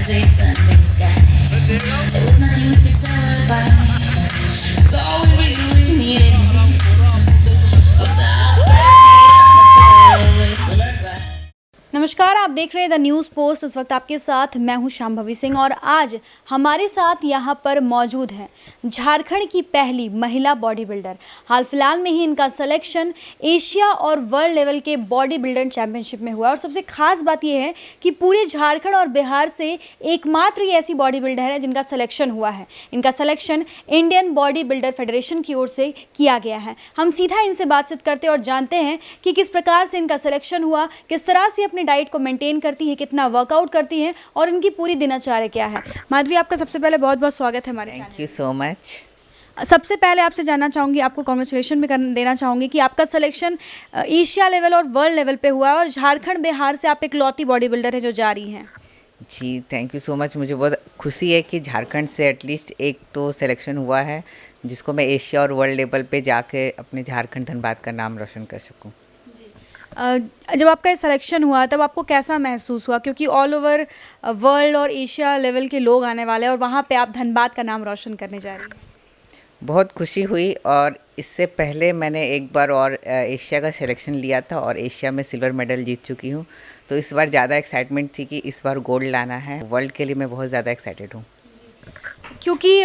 straight sunburn sky. There was nothing we could tell her about. So all we really needed was our bare feet on the floor. नमस्कार, आप देख रहे हैं the news post. इस वक्त आपके साथ मैं हूं शांभवी सिंह और आज हमारे साथ यहां पर मौजूद हैं झारखंड की पहली महिला बॉडी बिल्डर। हाल फिलहाल में ही इनका सिलेक्शन एशिया और वर्ल्ड लेवल के बॉडी बिल्डर चैंपियनशिप में हुआ और सबसे खास बात यह है कि पूरे झारखंड और बिहार से एकमात्र ये ऐसी बॉडी बिल्डर है जिनका सिलेक्शन हुआ है। इनका selection Indian body builder federation की ओर से किया गया है। हम सीधा इनसे बातचीत करते हैं और जानते हैं कि किस प्रकार से इनका सिलेक्शन हुआ, किस तरह से अपनी डाइट को मेंटेन करती है, कितना वर्कआउट करती हैं और इनकी पूरी दिनचर्या क्या है। माधवी, आपका सबसे पहले बहुत बहुत स्वागत है हमारे channel. Thank you so much. सबसे पहले आपसे जानना चाहूँगी, आपको कॉन्ग्रेचुलेशन भी देना चाहूँगी कि आपका सिलेक्शन एशिया लेवल और वर्ल्ड लेवल पे हुआ है और झारखंड बिहार से आप इकलौती बॉडी बिल्डर है जो जा रही हैं। जी थैंक यू सो मच। मुझे बहुत खुशी है कि झारखंड से एटलीस्ट एक तो सिलेक्शन हुआ है जिसको मैं एशिया और वर्ल्ड लेवल पे जाके अपने झारखंड धनबाद का नाम रोशन कर सकूं। जब आपका सिलेक्शन हुआ तब आपको कैसा महसूस हुआ, क्योंकि ऑल ओवर वर्ल्ड और एशिया लेवल के लोग आने वाले हैं और वहाँ पे आप धनबाद का नाम रोशन करने जा रही हैं? बहुत खुशी हुई और इससे पहले मैंने एक बार और एशिया का सिलेक्शन लिया था और एशिया में सिल्वर मेडल जीत चुकी हूँ, तो इस बार ज़्यादा एक्साइटमेंट थी कि इस बार गोल्ड लाना है। वर्ल्ड के लिए मैं बहुत ज़्यादा एक्साइटेड हूँ, क्योंकि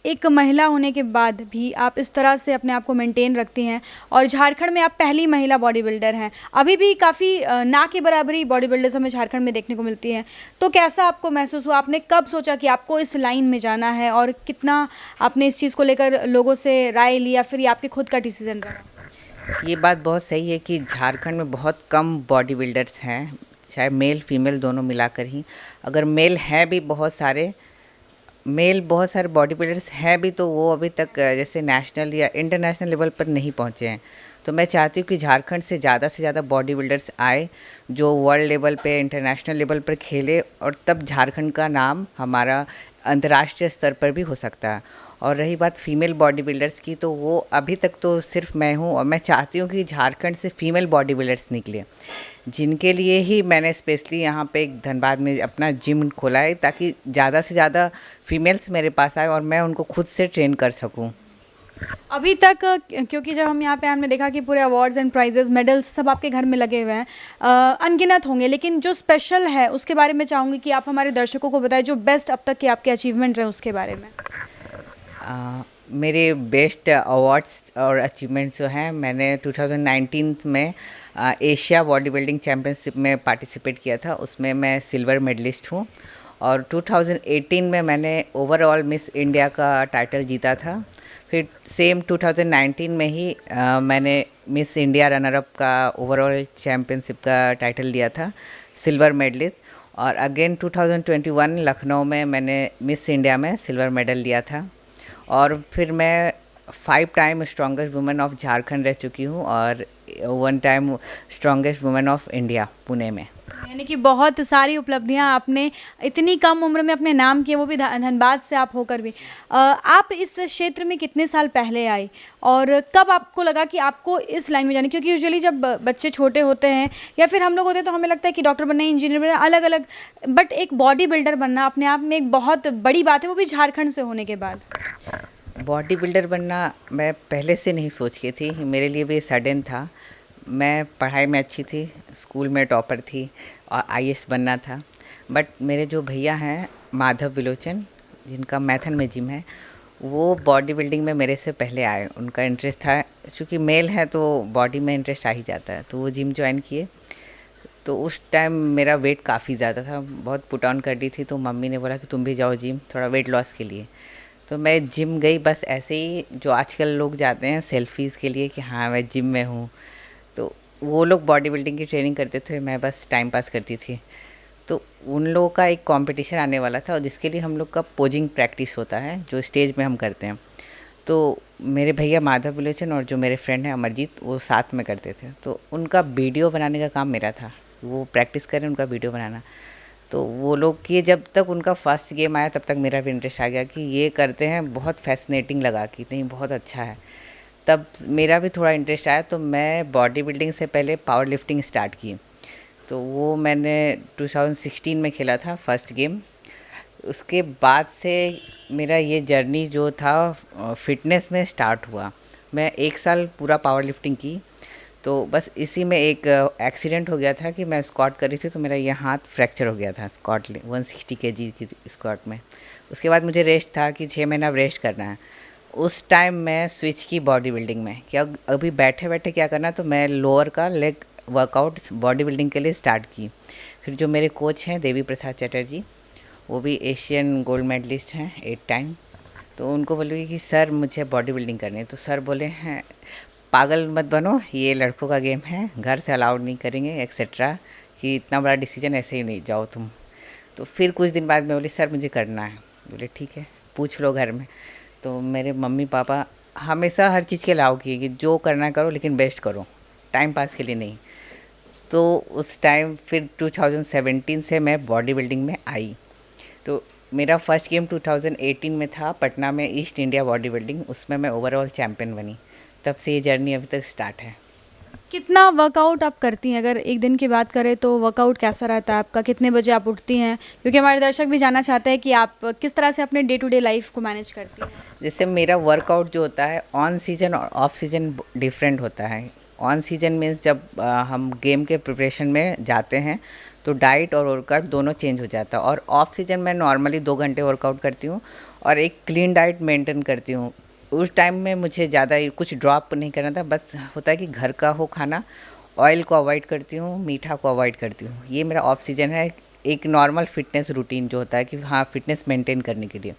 एक महिला होने के बाद भी आप इस तरह से अपने आप को मेंटेन रखती हैं और झारखंड में आप पहली महिला बॉडी बिल्डर हैं। अभी भी काफ़ी ना के बराबरी बॉडी बिल्डर्स हमें झारखंड में देखने को मिलती हैं, तो कैसा आपको महसूस हुआ? आपने कब सोचा कि आपको इस लाइन में जाना है और कितना आपने इस चीज़ को लेकर लोगों से राय ली या फिर ये आपके खुद का डिसीजन रहा? ये बात बहुत सही है कि झारखंड में बहुत कम बॉडी बिल्डर्स हैं, चाहे मेल फीमेल दोनों मिलाकर ही। अगर मेल हैं भी बहुत सारे बॉडी बिल्डर्स हैं भी, तो वो अभी तक जैसे नेशनल या इंटरनेशनल लेवल पर नहीं पहुंचे हैं। तो मैं चाहती हूँ कि झारखंड से ज़्यादा बॉडी बिल्डर्स आए जो वर्ल्ड लेवल पे इंटरनेशनल लेवल पर खेले और तब झारखंड का नाम हमारा अंतर्राष्ट्रीय स्तर पर भी हो सकता है। और रही बात फीमेल बॉडी बिल्डर्स की, तो वो अभी तक तो सिर्फ मैं हूँ और मैं चाहती हूँ कि झारखंड से फीमेल बॉडी बिल्डर्स निकले, जिनके लिए ही मैंने स्पेशली यहाँ पे एक धनबाद में अपना जिम खोला है ताकि ज़्यादा से ज़्यादा फीमेल्स मेरे पास आए और मैं उनको खुद से ट्रेन कर सकूँ। अभी तक क्योंकि जब हम यहाँ पे हमने देखा कि पूरे अवार्ड्स एंड प्राइजेस मेडल्स सब आपके घर में लगे हुए हैं, अनगिनत होंगे, लेकिन जो स्पेशल है उसके बारे में चाहूँगी कि आप हमारे दर्शकों को बताएं जो बेस्ट अब तक के आपके अचीवमेंट रहे उसके बारे में। मेरे बेस्ट अवार्ड्स और अचीवमेंट्स जो हैं, मैंने 2019 में एशिया बॉडी बिल्डिंग चैम्पियनशिप में पार्टिसिपेट किया था, उसमें मैं सिल्वर मेडलिस्ट हूँ। और 2018 में मैंने ओवरऑल मिस इंडिया का टाइटल जीता था। फिर सेम 2019 में ही मैंने मिस इंडिया रनर अप का ओवरऑल चैम्पियनशिप का टाइटल लिया था, सिल्वर मेडलिस्ट। और अगेन 2021 लखनऊ में मैंने मिस इंडिया में सिल्वर मेडल लिया था। और फिर मैं 5 time strongest women of Jharkhand रह चुकी हूँ और 1 time strongest women of India Pune में। यानी कि बहुत सारी उपलब्धियां आपने इतनी कम उम्र में अपने नाम किए, वो भी धनबाद से आप होकर भी। आप इस क्षेत्र में कितने साल पहले आई और कब आपको लगा कि आपको इस लाइन में जाने? क्योंकि यूजुअली जब बच्चे छोटे होते हैं या फिर हम लोग होते हैं तो हमें लगता है कि डॉक्टर बनना, इंजीनियर बनना, अलग अलग, बट एक बॉडी बिल्डर बनना अपने आप में एक बहुत बड़ी बात है, वो भी झारखंड से होने के बाद। बॉडी बिल्डर बनना मैं पहले से नहीं सोच के थी, मेरे लिए भी सडन था। मैं पढ़ाई में अच्छी थी, स्कूल में टॉपर थी और आईएएस बनना था। बट मेरे जो भैया हैं माधव विलोचन, जिनका मैथन में जिम है, वो बॉडी बिल्डिंग में मेरे से पहले आए। उनका इंटरेस्ट था, चूँकि मेल है तो बॉडी में इंटरेस्ट आ ही जाता है, तो वो जिम ज्वाइन किए। तो उस टाइम मेरा वेट काफ़ी ज़्यादा था, बहुत पुट ऑन कर दी थी, तो मम्मी ने बोला कि तुम भी जाओ जिम थोड़ा वेट लॉस के लिए। तो मैं जिम गई, बस ऐसे ही जो आजकल लोग जाते हैं सेल्फीज़ के लिए कि हाँ मैं जिम में हूँ। तो वो लोग बॉडी बिल्डिंग की ट्रेनिंग करते थे, मैं बस टाइम पास करती थी। तो उन लोगों का एक कंपटीशन आने वाला था और जिसके लिए हम लोग का पोजिंग प्रैक्टिस होता है जो स्टेज में हम करते हैं। तो मेरे भैया माधव विलोचन और जो मेरे फ्रेंड हैं अमरजीत, वो साथ में करते थे। तो उनका वीडियो बनाने का काम मेरा था, वो प्रैक्टिस करें उनका वीडियो बनाना। तो वो लोग किए, जब तक उनका फर्स्ट गेम आया तब तक मेरा भी इंटरेस्ट आ गया कि ये करते हैं, बहुत फैसिनेटिंग लगा कि नहीं बहुत अच्छा है। तब मेरा भी थोड़ा इंटरेस्ट आया, तो मैं बॉडी बिल्डिंग से पहले पावर लिफ्टिंग स्टार्ट की। तो वो मैंने 2016 में खेला था फर्स्ट गेम। उसके बाद से मेरा ये जर्नी जो था फिटनेस में स्टार्ट हुआ। मैं 1 साल पूरा पावर लिफ्टिंग की, तो बस इसी में एक एक्सीडेंट हो गया था कि मैं स्क्वाट कर रही थी, तो मेरा ये हाथ फ्रैक्चर हो गया था स्क्वाट 160 kg की स्क्वाट में। उसके बाद मुझे रेस्ट था कि 6 महीना रेस्ट करना है। उस टाइम मैं स्विच की बॉडी बिल्डिंग में, क्या अभी बैठे बैठे क्या करना, तो मैं लोअर का लेग वर्कआउट बॉडी बिल्डिंग के लिए स्टार्ट की। फिर जो मेरे कोच हैं देवी प्रसाद चटर्जी, वो भी एशियन गोल्ड मेडलिस्ट हैं 8 टाइम, तो उनको बोली कि सर मुझे बॉडी बिल्डिंग करनी है। तो सर बोले हैं पागल मत बनो, ये लड़कों का गेम है, घर से अलाउड नहीं करेंगे एक्सेट्रा, कि इतना बड़ा डिसीजन ऐसे ही नहीं जाओ तुम। तो फिर कुछ दिन बाद मैं बोली सर मुझे करना है। बोले ठीक है पूछ लो घर में। तो मेरे मम्मी पापा हमेशा हर चीज़ के अलाउ किए कि जो करना करो लेकिन बेस्ट करो, टाइम पास के लिए नहीं। तो उस टाइम फिर 2017 से मैं बॉडी बिल्डिंग में आई। तो मेरा फर्स्ट गेम 2018 में था पटना में, ईस्ट इंडिया बॉडी बिल्डिंग, उसमें मैं ओवरऑल चैम्पियन बनी। तब से ये जर्नी अभी तक स्टार्ट है। कितना वर्कआउट आप करती हैं? अगर एक दिन की बात करें तो वर्कआउट कैसा रहता है आपका? कितने बजे आप उठती हैं? क्योंकि हमारे दर्शक भी जानना चाहते हैं कि आप किस तरह से अपने डे टू डे लाइफ को मैनेज करती हैं। जैसे मेरा वर्कआउट जो होता है ऑन सीजन और ऑफ सीजन डिफरेंट होता है। ऑन सीजन मीन्स जब हम गेम के प्रिपरेशन में जाते हैं तो डाइट और वर्कआउट दोनों चेंज हो जाता है। और ऑफ सीजन में नॉर्मली 2 घंटे वर्कआउट करती हूँ और एक क्लीन डाइट मेंटेन करती हूँ। उस टाइम में मुझे ज़्यादा कुछ ड्रॉप नहीं करना था, बस होता है कि घर का हो खाना, ऑयल को अवॉइड करती हूँ, मीठा को अवॉइड करती हूँ। ये मेरा ऑफ सीजन है, एक नॉर्मल फिटनेस रूटीन जो होता है कि हाँ फिटनेस मेंटेन करने के लिए।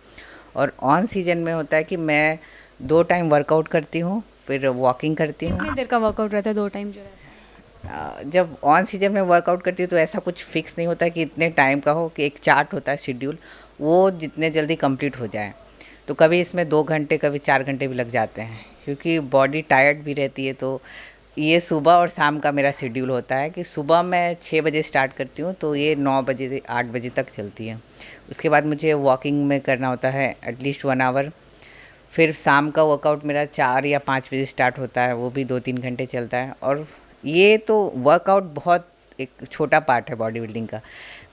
और ऑन सीजन में होता है कि मैं 2 टाइम वर्कआउट करती हूँ, फिर वॉकिंग करती हूँ। कितनी देर का वर्कआउट रहता है 2 टाइम जो रहता है? जब ऑन सीजन में वर्कआउट करती हूँ तो ऐसा कुछ फिक्स नहीं होता कि इतने टाइम का हो, कि एक चार्ट होता है शेड्यूल, वो जितने जल्दी कंप्लीट हो जाए। तो कभी इसमें 2 घंटे कभी 4 घंटे भी लग जाते हैं, क्योंकि बॉडी टायर्ड भी रहती है। तो ये सुबह और शाम का मेरा शेड्यूल होता है कि सुबह मैं 6 बजे स्टार्ट करती हूँ तो ये 9 बजे 8 बजे तक चलती है। उसके बाद मुझे वॉकिंग में करना होता है एटलीस्ट 1 आवर। फिर शाम का वर्कआउट मेरा 4 या 5 बजे स्टार्ट होता है, वो भी 2-3 घंटे चलता है। और ये तो वर्कआउट बहुत एक छोटा पार्ट है बॉडी बिल्डिंग का।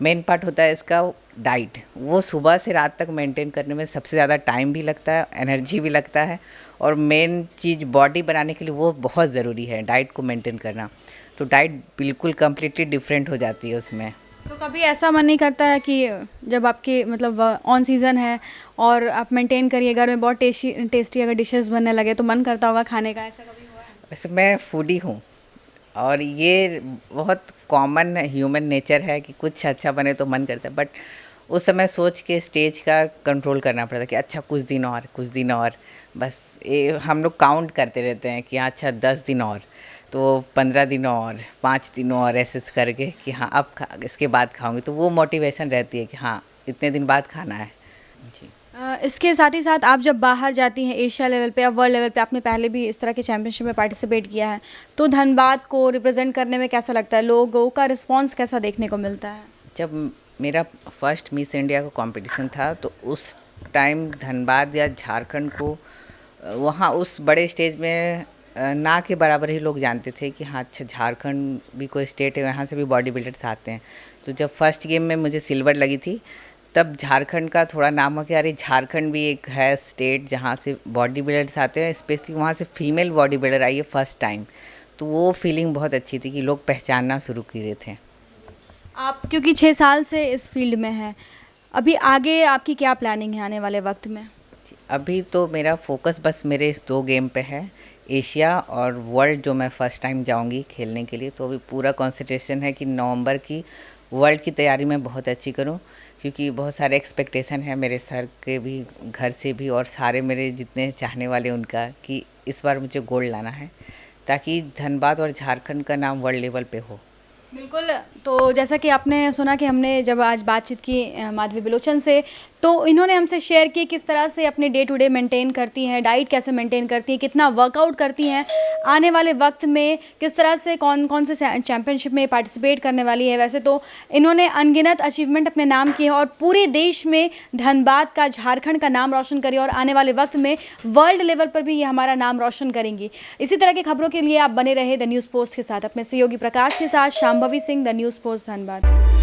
मेन पार्ट होता है इसका डाइट, वो सुबह से रात तक मेंटेन करने में सबसे ज़्यादा टाइम भी लगता है, एनर्जी भी लगता है। और मेन चीज़ बॉडी बनाने के लिए वो बहुत ज़रूरी है डाइट को मेंटेन करना। तो डाइट बिल्कुल कम्प्लीटली डिफरेंट हो जाती है उसमें। तो कभी ऐसा मन नहीं करता है कि जब आपके मतलब ऑन सीज़न है और आप मेंटेन करिए, घर में बहुत टेस्टी अगर डिशेस बनने लगे तो मन करता होगा खाने का, ऐसा कभी हुआ है? वैसे मैं फूडी हूँ और ये बहुत कॉमन ह्यूमन नेचर है कि कुछ अच्छा बने तो मन करता है, बट उस समय सोच के स्टेज का कंट्रोल करना पड़ता है कि अच्छा कुछ दिन और बस ये हम लोग काउंट करते रहते हैं कि हाँ अच्छा 10 दिन और, तो 15 दिन और, 5 दिन और, ऐसे करके कि हाँ अब इसके बाद खाऊंगी। तो वो मोटिवेशन रहती है कि हाँ इतने दिन बाद खाना है जी। इसके साथ ही साथ आप जब बाहर जाती हैं एशिया लेवल पे या वर्ल्ड लेवल पे, आपने पहले भी इस तरह के चैंपियनशिप में पार्टिसिपेट किया है, तो धनबाद को रिप्रेजेंट करने में कैसा लगता है? लोगों का रिस्पांस कैसा देखने को मिलता है? जब मेरा फर्स्ट मिस इंडिया का कंपटीशन था तो उस टाइम धनबाद या झारखंड को वहाँ उस बड़े स्टेज में ना के बराबर ही लोग जानते थे कि हाँ अच्छा झारखंड भी कोई स्टेट है, यहाँ से भी बॉडी बिल्डर्स आते हैं। तो जब फर्स्ट गेम में मुझे सिल्वर लगी थी तब झारखंड का थोड़ा नाम हो कि अरे झारखंड भी एक है स्टेट जहाँ से बॉडी बिल्डर्स आते हैं, स्पेशली वहाँ से फीमेल बॉडी बिल्डर आई है फर्स्ट टाइम। तो वो फीलिंग बहुत अच्छी थी कि लोग पहचानना शुरू किए थे। आप क्योंकि 6 साल से इस फील्ड में हैं, अभी आगे आपकी क्या प्लानिंग है आने वाले वक्त में? अभी तो मेरा फोकस बस मेरे इस 2 गेम पे है, एशिया और वर्ल्ड जो मैं फ़र्स्ट टाइम जाऊंगी खेलने के लिए। तो अभी पूरा कंसंट्रेशन है कि नवंबर की वर्ल्ड की तैयारी मैं बहुत अच्छी करूं, क्योंकि बहुत सारे एक्सपेक्टेशन है मेरे सर के भी, घर से भी, और सारे मेरे जितने चाहने वाले उनका कि इस बार मुझे गोल्ड लाना है ताकि धनबाद और झारखंड का नाम वर्ल्ड लेवल पे हो। बिल्कुल। तो जैसा कि आपने सुना कि हमने जब आज बातचीत की माधवी बिलोचन से, तो इन्होंने हमसे शेयर की किस तरह से अपने डे टू डे मेंटेन करती हैं, डाइट कैसे मेंटेन करती हैं, कितना वर्कआउट करती हैं, आने वाले वक्त में किस तरह से कौन कौन से चैम्पियनशिप में पार्टिसिपेट करने वाली है। वैसे तो इन्होंने अनगिनत अचीवमेंट अपने नाम किए हैं और पूरे देश में धनबाद का, झारखंड का नाम रोशन करी और आने वाले वक्त में वर्ल्ड लेवल पर भी ये हमारा नाम रोशन करेंगी। इसी तरह की खबरों के लिए आप बने रहे द न्यूज़ पोस्ट के साथ। अपने सहयोगी प्रकाश के साथ Shambhavi Singh, the news post, Dhanbad.